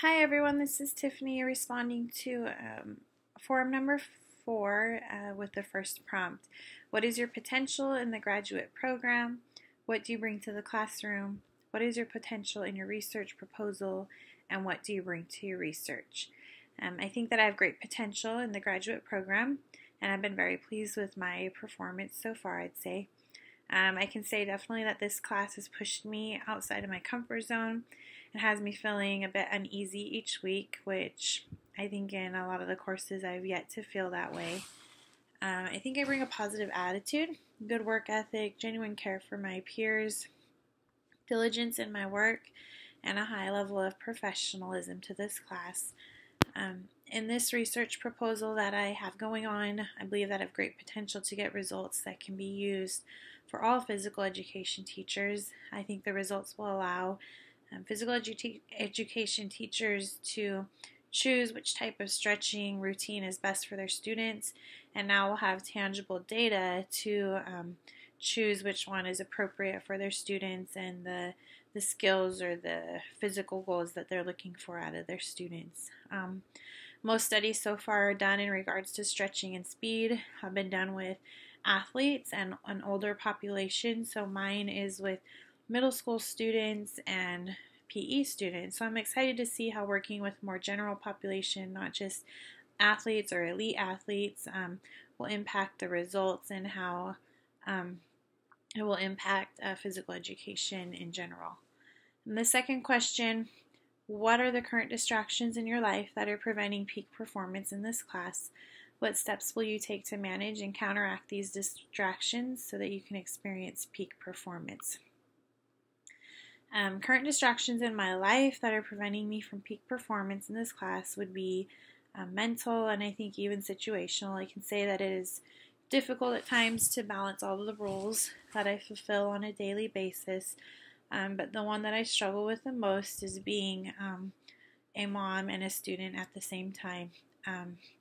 Hi everyone, this is Tiffany responding to form number 4 with the first prompt. What is your potential in the graduate program? What do you bring to the classroom? What is your potential in your research proposal? And what do you bring to your research? I think that I have great potential in the graduate program, and I've been very pleased with my performance so far, I'd say. I can say definitely that this class has pushed me outside of my comfort zone and has me feeling a bit uneasy each week, which I think in a lot of the courses I've yet to feel that way. I think I bring a positive attitude, good work ethic, genuine care for my peers, diligence in my work, and a high level of professionalism to this class. In this research proposal that I have going on, I believe that I have great potential to get results that can be used for all physical education teachers. I think the results will allow physical education teachers to choose which type of stretching routine is best for their students, and now we'll have tangible data to choose which one is appropriate for their students and the skills or the physical goals that they're looking for out of their students. Most studies so far are done in regards to stretching and speed have been done with athletes and an older population, so mine is with middle school students and PE students. So I'm excited to see how working with more general population, not just athletes or elite athletes, will impact the results and how it will impact physical education in general. And the second question, what are the current distractions in your life that are preventing peak performance in this class? What steps will you take to manage and counteract these distractions so that you can experience peak performance? Current distractions in my life that are preventing me from peak performance in this class would be mental and I think even situational. I can say that it is difficult at times to balance all of the roles that I fulfill on a daily basis, but the one that I struggle with the most is being a mom and a student at the same time.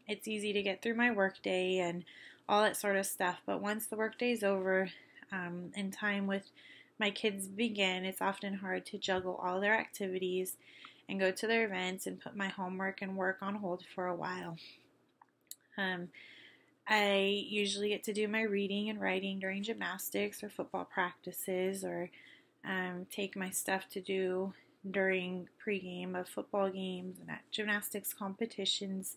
It's easy to get through my workday and all that sort of stuff, but once the workday is over and time with my kids begin, it's often hard to juggle all their activities and go to their events and put my homework and work on hold for a while. I usually get to do my reading and writing during gymnastics or football practices, or take my stuff to do during pregame of football games and at gymnastics competitions.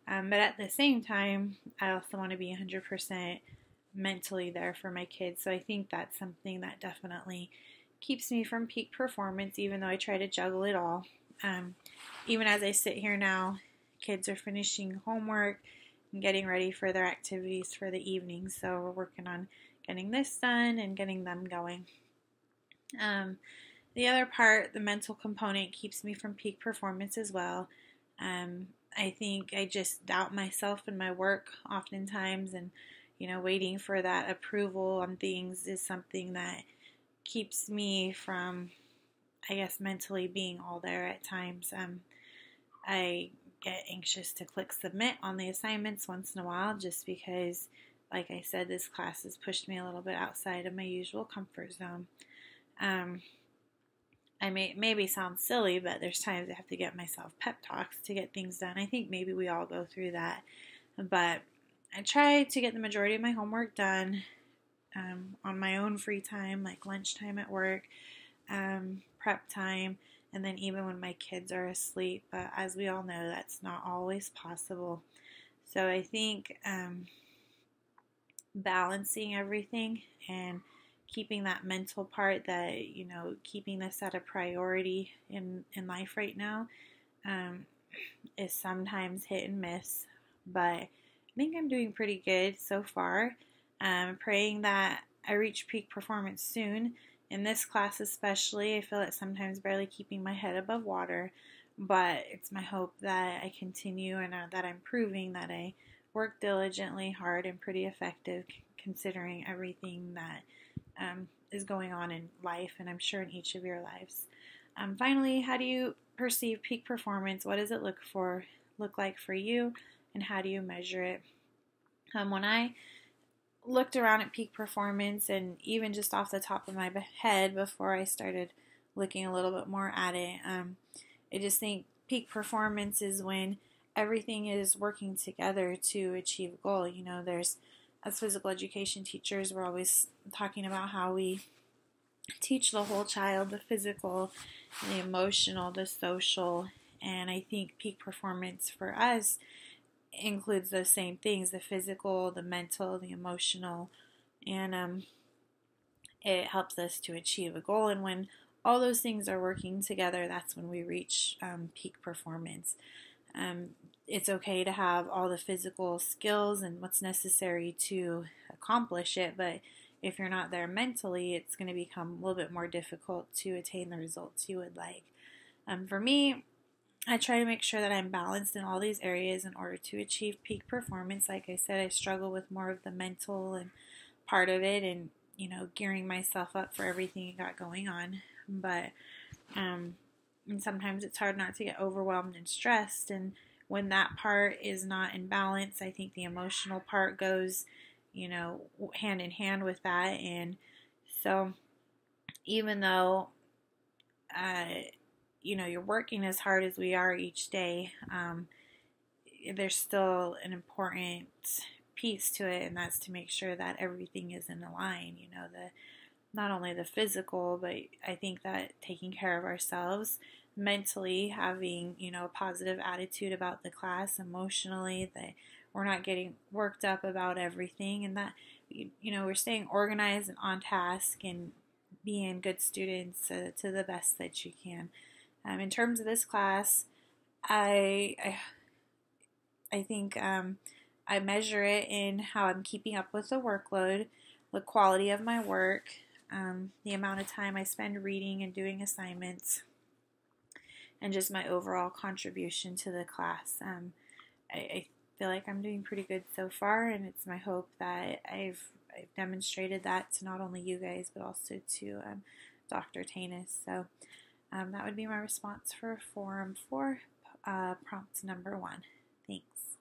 But at the same time, I also want to be 100% mentally there for my kids. So I think that's something that definitely keeps me from peak performance, even though I try to juggle it all. Even as I sit here now, kids are finishing homework and getting ready for their activities for the evening. So we're working on getting this done and getting them going. The other part, the mental component, keeps me from peak performance as well. I think I just doubt myself in my work oftentimes, and waiting for that approval on things is something that keeps me from, I guess, mentally being all there at times. I get anxious to click submit on the assignments once in a while just because, like I said, this class has pushed me a little bit outside of my usual comfort zone. I maybe sound silly, but there's times I have to get myself pep talks to get things done. I think maybe we all go through that, but I try to get the majority of my homework done on my own free time, like lunchtime at work, prep time, and then even when my kids are asleep. But as we all know, that's not always possible. So I think balancing everything and keeping that mental part, that keeping this at a priority in life right now is sometimes hit and miss, but I think I'm doing pretty good so far. Praying that I reach peak performance soon. In this class especially, I feel like sometimes barely keeping my head above water, but it's my hope that I continue and that I'm proving that I work diligently, hard, and pretty effective considering everything that is going on in life, and I'm sure in each of your lives. Finally, how do you perceive peak performance? What does it look like for you, and how do you measure it? When I looked around at peak performance, and even just off the top of my head before I started looking a little bit more at it, I just think peak performance is when everything is working together to achieve a goal. You know, as physical education teachers, we're always talking about how we teach the whole child, the physical, the emotional, the social, and I think peak performance for us includes those same things: the physical, the mental, the emotional, and it helps us to achieve a goal. And when all those things are working together, that's when we reach peak performance. It's okay to have all the physical skills and what's necessary to accomplish it, but if you're not there mentally, it's going to become a little bit more difficult to attain the results you would like. For me, I try to make sure that I'm balanced in all these areas in order to achieve peak performance. Like I said, I struggle with more of the mental and part of it, and gearing myself up for everything I got going on. But and sometimes it's hard not to get overwhelmed and stressed. And when that part is not in balance, I think the emotional part goes, hand in hand with that. And so even though, you're working as hard as we are each day, there's still an important piece to it, and that's to make sure that everything is in line. Not only the physical, but I think that taking care of ourselves mentally, having a positive attitude about the class, emotionally, that we're not getting worked up about everything, and that we're staying organized and on task and being good students to the best that you can. In terms of this class, I think I measure it in how I'm keeping up with the workload, the quality of my work, the amount of time I spend reading and doing assignments, and just my overall contribution to the class. I feel like I'm doing pretty good so far, and it's my hope that I've demonstrated that to not only you guys, but also to Dr. Tanis. So that would be my response for Forum 4, prompt number 1. Thanks.